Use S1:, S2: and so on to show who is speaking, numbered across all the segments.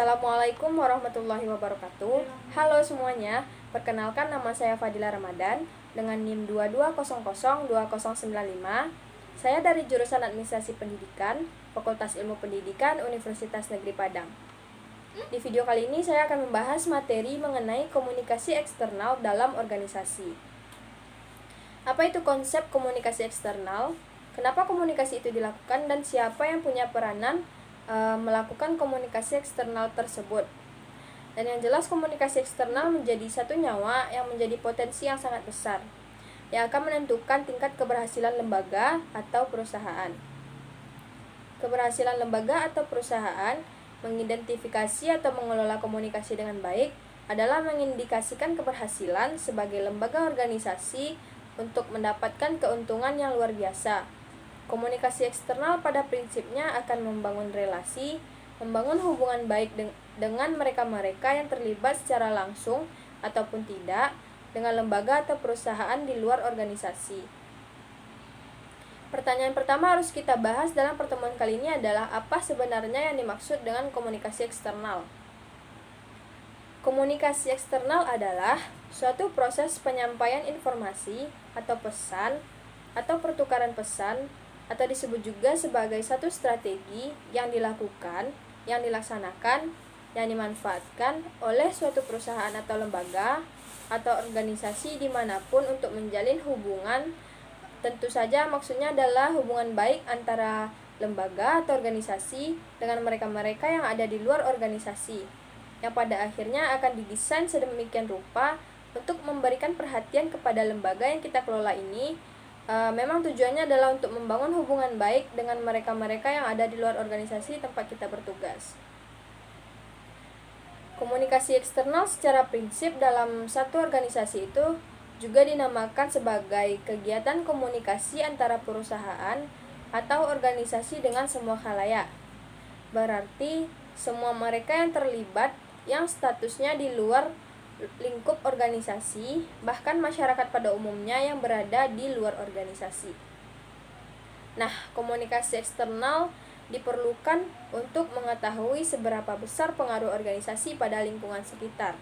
S1: Assalamualaikum warahmatullahi wabarakatuh. Halo semuanya, perkenalkan nama saya Fadila Ramadan dengan NIM 22002095. Saya dari jurusan Administrasi Pendidikan, Fakultas Ilmu Pendidikan, Universitas Negeri Padang. Di video kali ini saya akan membahas materi mengenai komunikasi eksternal dalam organisasi. Apa itu konsep komunikasi eksternal? Kenapa komunikasi itu dilakukan dan siapa yang punya peranan melakukan komunikasi eksternal tersebut? Dan yang jelas komunikasi eksternal menjadi satu nyawa yang menjadi potensi yang sangat besar yang akan menentukan tingkat keberhasilan lembaga atau perusahaan. Keberhasilan lembaga atau perusahaan mengidentifikasi atau mengelola komunikasi dengan baik adalah mengindikasikan keberhasilan sebagai lembaga organisasi untuk mendapatkan keuntungan yang luar biasa. Komunikasi eksternal pada prinsipnya akan membangun relasi, membangun hubungan baik dengan mereka-mereka yang terlibat secara langsung ataupun tidak dengan lembaga atau perusahaan di luar organisasi. Pertanyaan pertama harus kita bahas dalam pertemuan kali ini adalah apa sebenarnya yang dimaksud dengan komunikasi eksternal. Komunikasi eksternal adalah suatu proses penyampaian informasi atau pesan atau pertukaran pesan atau disebut juga sebagai satu strategi yang dilakukan, yang dilaksanakan, yang dimanfaatkan oleh suatu perusahaan atau lembaga atau organisasi dimanapun untuk menjalin hubungan. Tentu saja maksudnya adalah hubungan baik antara lembaga atau organisasi dengan mereka-mereka yang ada di luar organisasi, yang pada akhirnya akan didesain sedemikian rupa untuk memberikan perhatian kepada lembaga yang kita kelola ini. Memang tujuannya adalah untuk membangun hubungan baik dengan mereka-mereka yang ada di luar organisasi tempat kita bertugas. Komunikasi eksternal secara prinsip dalam satu organisasi itu juga dinamakan sebagai kegiatan komunikasi antara perusahaan atau organisasi dengan semua khalayak. Berarti semua mereka yang terlibat yang statusnya di luar lingkup organisasi, bahkan masyarakat pada umumnya yang berada di luar organisasi. Nah, komunikasi eksternal diperlukan untuk mengetahui seberapa besar pengaruh organisasi pada lingkungan sekitar.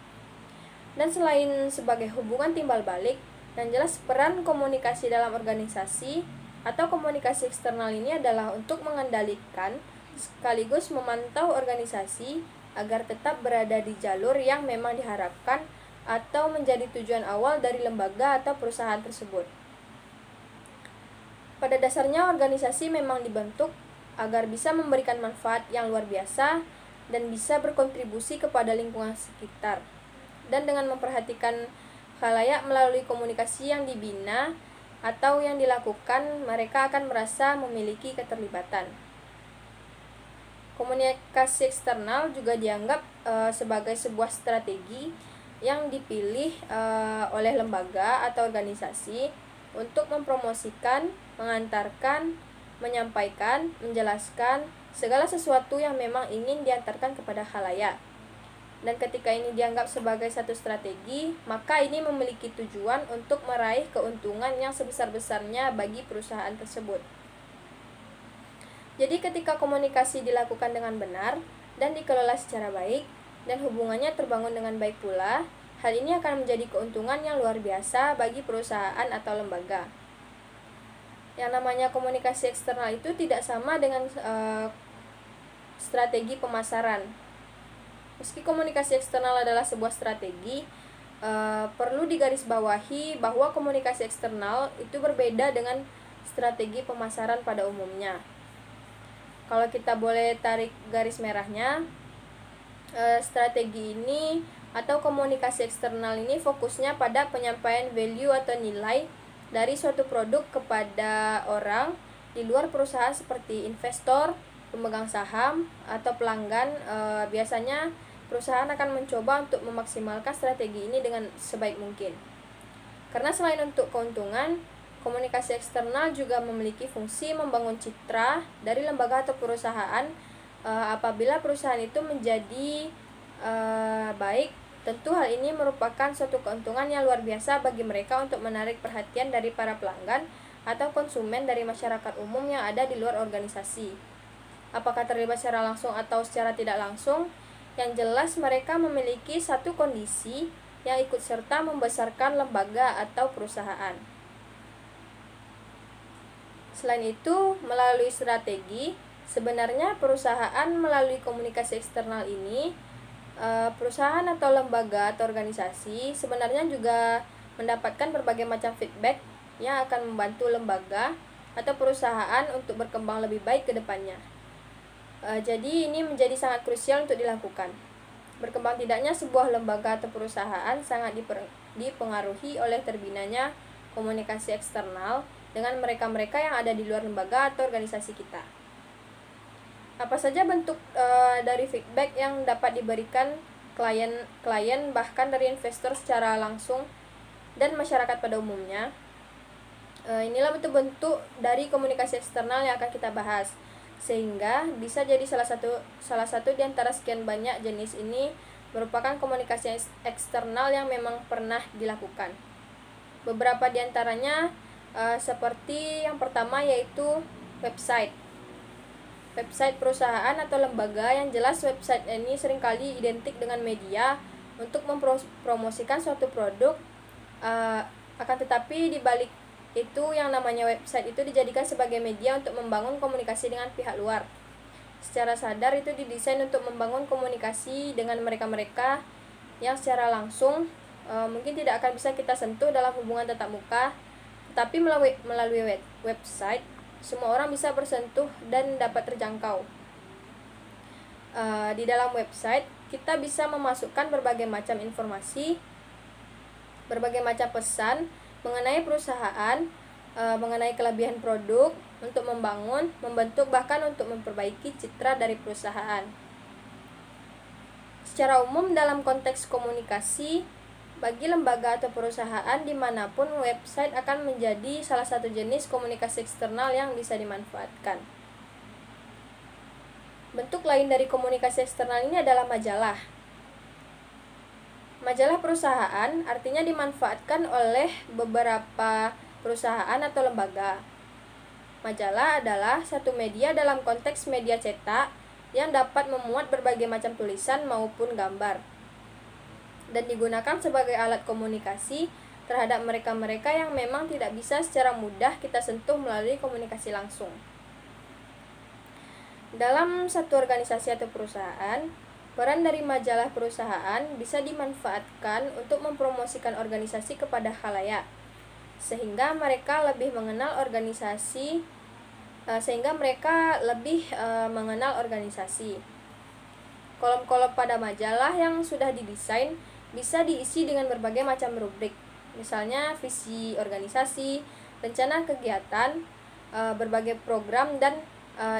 S1: Dan selain sebagai hubungan timbal balik, yang jelas peran komunikasi dalam organisasi atau komunikasi eksternal ini adalah untuk mengendalikan sekaligus memantau organisasi agar tetap berada di jalur yang memang diharapkan atau menjadi tujuan awal dari lembaga atau perusahaan tersebut. Pada dasarnya organisasi memang dibentuk agar bisa memberikan manfaat yang luar biasa dan bisa berkontribusi kepada lingkungan sekitar. Dan dengan memperhatikan khalayak melalui komunikasi yang dibina atau yang dilakukan, mereka akan merasa memiliki keterlibatan. Komunikasi eksternal juga dianggap sebagai sebuah strategi yang dipilih oleh lembaga atau organisasi untuk mempromosikan, mengantarkan, menyampaikan, menjelaskan segala sesuatu yang memang ingin diantarkan kepada khalayak. Dan ketika ini dianggap sebagai satu strategi, maka ini memiliki tujuan untuk meraih keuntungan yang sebesar-besarnya bagi perusahaan tersebut. Jadi ketika komunikasi dilakukan dengan benar dan dikelola secara baik dan hubungannya terbangun dengan baik pula, hal ini akan menjadi keuntungan yang luar biasa bagi perusahaan atau lembaga. Yang namanya komunikasi eksternal itu tidak sama dengan strategi pemasaran. Meski komunikasi eksternal adalah sebuah strategi, perlu digarisbawahi bahwa komunikasi eksternal itu berbeda dengan strategi pemasaran pada umumnya. Kalau kita boleh tarik garis merahnya, strategi ini atau komunikasi eksternal ini fokusnya pada penyampaian value atau nilai dari suatu produk kepada orang di luar perusahaan seperti investor, pemegang saham, atau pelanggan. Biasanya perusahaan akan mencoba untuk memaksimalkan strategi ini dengan sebaik mungkin. Karena selain untuk keuntungan, komunikasi eksternal juga memiliki fungsi membangun citra dari lembaga atau perusahaan. Apabila perusahaan itu menjadi baik, tentu hal ini merupakan suatu keuntungan yang luar biasa bagi mereka untuk menarik perhatian dari para pelanggan atau konsumen dari masyarakat umum yang ada di luar organisasi. Apakah terlibat secara langsung atau secara tidak langsung, Yang jelas mereka memiliki satu kondisi yang ikut serta membesarkan lembaga atau perusahaan. Selain itu, melalui strategi, sebenarnya perusahaan melalui komunikasi eksternal ini, perusahaan atau lembaga atau organisasi sebenarnya juga mendapatkan berbagai macam feedback yang akan membantu lembaga atau perusahaan untuk berkembang lebih baik ke depannya. Jadi ini menjadi sangat krusial untuk dilakukan. Berkembang tidaknya sebuah lembaga atau perusahaan sangat dipengaruhi oleh terbinanya komunikasi eksternal dengan mereka-mereka yang ada di luar lembaga atau organisasi kita. Apa saja bentuk dari feedback yang dapat diberikan klien bahkan dari investor secara langsung dan masyarakat pada umumnya? Inilah bentuk-bentuk dari komunikasi eksternal yang akan kita bahas, sehingga bisa jadi salah satu di antara sekian banyak jenis ini merupakan komunikasi eksternal yang memang pernah dilakukan. Beberapa di antaranya seperti yang pertama yaitu website perusahaan atau lembaga. Yang jelas website ini seringkali identik dengan media untuk mempromosikan suatu produk, akan tetapi di balik itu yang namanya website itu dijadikan sebagai media untuk membangun komunikasi dengan pihak luar. Secara sadar itu didesain untuk membangun komunikasi dengan mereka-mereka yang secara langsung mungkin tidak akan bisa kita sentuh dalam hubungan tatap muka, tapi melalui website semua orang bisa bersentuh dan dapat terjangkau. Di dalam website kita bisa memasukkan berbagai macam informasi, berbagai macam pesan mengenai perusahaan, mengenai kelebihan produk, untuk membangun, membentuk, bahkan untuk memperbaiki citra dari perusahaan. Secara umum dalam konteks komunikasi, bagi lembaga atau perusahaan dimanapun, website akan menjadi salah satu jenis komunikasi eksternal yang bisa dimanfaatkan. Bentuk lain dari komunikasi eksternal ini adalah majalah. Majalah perusahaan artinya dimanfaatkan oleh beberapa perusahaan atau lembaga. Majalah adalah satu media dalam konteks media cetak yang dapat memuat berbagai macam tulisan maupun gambar, dan digunakan sebagai alat komunikasi terhadap mereka-mereka yang memang tidak bisa secara mudah kita sentuh melalui komunikasi langsung. Dalam satu organisasi atau perusahaan, peran dari majalah perusahaan bisa dimanfaatkan untuk mempromosikan organisasi kepada khalayak, sehingga mereka lebih mengenal organisasi. Kolom-kolom pada majalah yang sudah didesain bisa diisi dengan berbagai macam rubrik, misalnya visi organisasi, rencana kegiatan, berbagai program, dan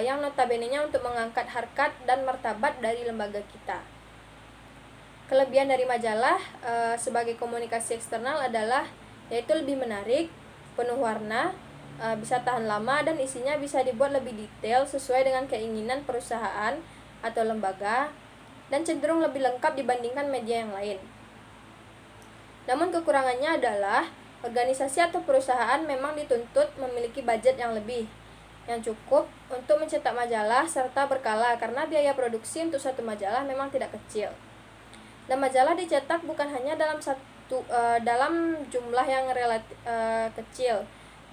S1: yang notabene-nya untuk mengangkat harkat dan martabat dari lembaga kita. Kelebihan dari majalah sebagai komunikasi eksternal adalah yaitu lebih menarik, penuh warna, bisa tahan lama, dan isinya bisa dibuat lebih detail sesuai dengan keinginan perusahaan atau lembaga, dan cenderung lebih lengkap dibandingkan media yang lain. Namun kekurangannya adalah organisasi atau perusahaan memang dituntut memiliki budget yang cukup untuk mencetak majalah serta berkala, karena biaya produksi untuk satu majalah memang tidak kecil. Dan majalah dicetak bukan hanya dalam jumlah yang relatif kecil.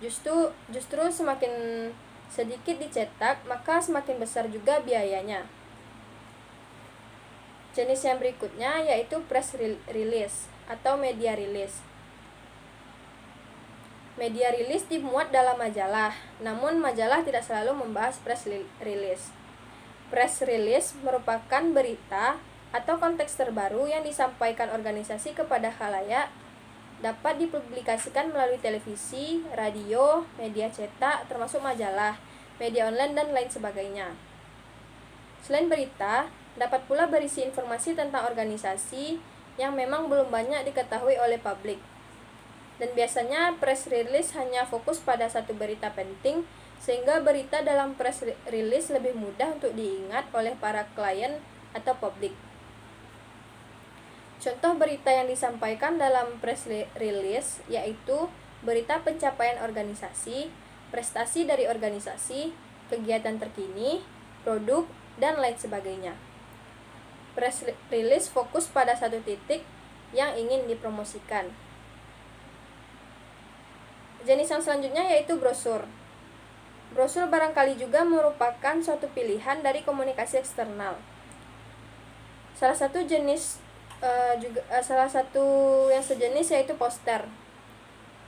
S1: Justru semakin sedikit dicetak, maka semakin besar juga biayanya. Jenis yang berikutnya yaitu press release atau media release. Media rilis dimuat dalam majalah, namun majalah tidak selalu membahas press release. Press release merupakan berita atau konteks terbaru yang disampaikan organisasi kepada khalayak, dapat dipublikasikan melalui televisi, radio, media cetak, termasuk majalah, media online, dan lain sebagainya. Selain berita, dapat pula berisi informasi tentang organisasi yang memang belum banyak diketahui oleh publik. Dan biasanya press release hanya fokus pada satu berita penting, sehingga berita dalam press release lebih mudah untuk diingat oleh para klien atau publik. Contoh berita yang disampaikan dalam press release yaitu berita pencapaian organisasi, prestasi dari organisasi, kegiatan terkini, produk, dan lain sebagainya. Press release fokus pada satu titik yang ingin dipromosikan. Jenis yang selanjutnya yaitu brosur. Brosur barangkali juga merupakan suatu pilihan dari komunikasi eksternal. Salah satu yang sejenis yaitu poster.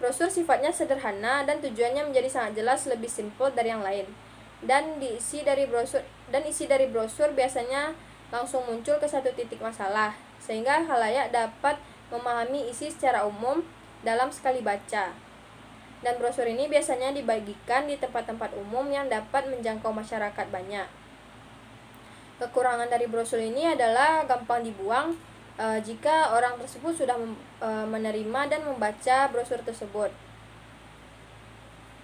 S1: Brosur sifatnya sederhana dan tujuannya menjadi sangat jelas, lebih simpel dari yang lain. Dan isi dari brosur biasanya langsung muncul ke satu titik masalah, sehingga khalayak dapat memahami isi secara umum dalam sekali baca. Dan brosur ini biasanya dibagikan di tempat-tempat umum yang dapat menjangkau masyarakat banyak. Kekurangan dari brosur ini adalah gampang dibuang jika orang tersebut sudah menerima dan membaca brosur tersebut.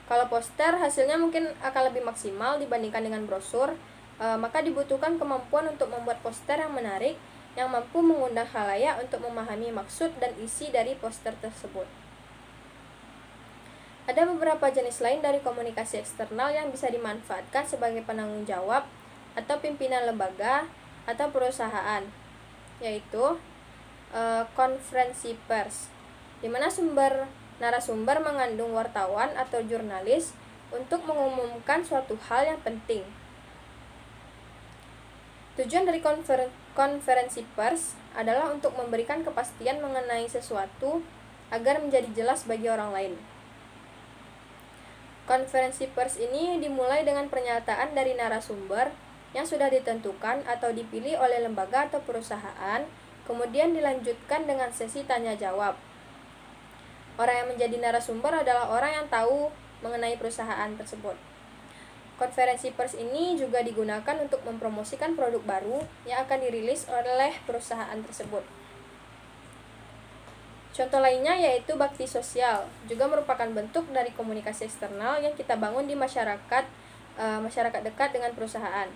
S1: Kalau poster hasilnya mungkin akan lebih maksimal dibandingkan dengan brosur, maka dibutuhkan kemampuan untuk membuat poster yang menarik, yang mampu mengundang khalayak untuk memahami maksud dan isi dari poster tersebut. Ada beberapa jenis lain dari komunikasi eksternal yang bisa dimanfaatkan sebagai penanggung jawab atau pimpinan lembaga atau perusahaan, yaitu konferensi pers, di mana narasumber mengandung wartawan atau jurnalis untuk mengumumkan suatu hal yang penting. Tujuan dari konferensi pers adalah untuk memberikan kepastian mengenai sesuatu agar menjadi jelas bagi orang lain. Konferensi pers ini dimulai dengan pernyataan dari narasumber yang sudah ditentukan atau dipilih oleh lembaga atau perusahaan, kemudian dilanjutkan dengan sesi tanya jawab. Orang yang menjadi narasumber adalah orang yang tahu mengenai perusahaan tersebut. Konferensi pers ini juga digunakan untuk mempromosikan produk baru yang akan dirilis oleh perusahaan tersebut. Contoh lainnya yaitu bakti sosial, juga merupakan bentuk dari komunikasi eksternal yang kita bangun di masyarakat dekat dengan perusahaan.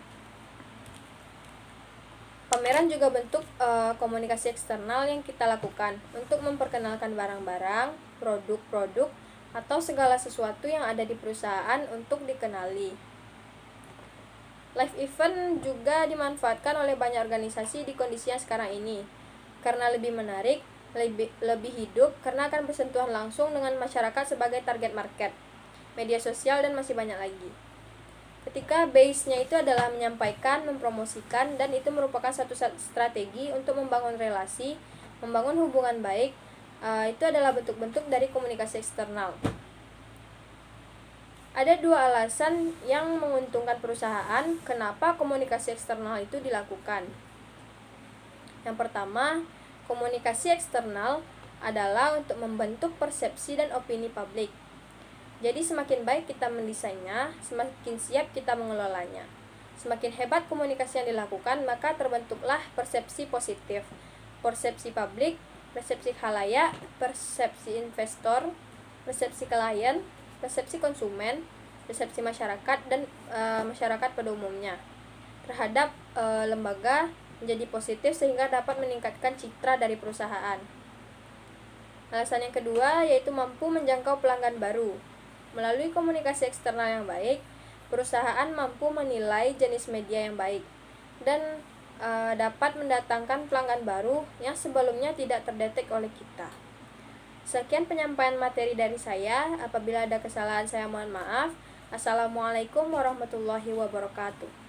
S1: Pameran juga bentuk komunikasi eksternal yang kita lakukan untuk memperkenalkan barang-barang, produk-produk, atau segala sesuatu yang ada di perusahaan untuk dikenali. Live event juga dimanfaatkan oleh banyak organisasi di kondisi yang sekarang ini, karena lebih menarik, lebih hidup, karena akan bersentuhan langsung dengan masyarakat sebagai target market, media sosial, dan masih banyak lagi. Ketika base-nya itu adalah menyampaikan, mempromosikan, dan itu merupakan satu strategi untuk membangun relasi, membangun hubungan baik, itu adalah bentuk-bentuk dari komunikasi eksternal. Ada dua alasan yang menguntungkan perusahaan kenapa komunikasi eksternal itu dilakukan. Yang pertama, komunikasi eksternal adalah untuk membentuk persepsi dan opini publik. Jadi semakin baik kita mendesainnya, semakin siap kita mengelolanya. Semakin hebat komunikasi yang dilakukan, maka terbentuklah persepsi positif, persepsi publik, persepsi khalayak, persepsi investor, persepsi klien, persepsi konsumen, persepsi masyarakat, dan masyarakat pada umumnya terhadap lembaga menjadi positif sehingga dapat meningkatkan citra dari perusahaan. Alasan yang kedua yaitu mampu menjangkau pelanggan baru. Melalui komunikasi eksternal yang baik, perusahaan mampu menilai jenis media yang baik dan dapat mendatangkan pelanggan baru yang sebelumnya tidak terdetek oleh kita. Sekian penyampaian materi dari saya. Apabila ada kesalahan saya mohon maaf. Assalamualaikum warahmatullahi wabarakatuh.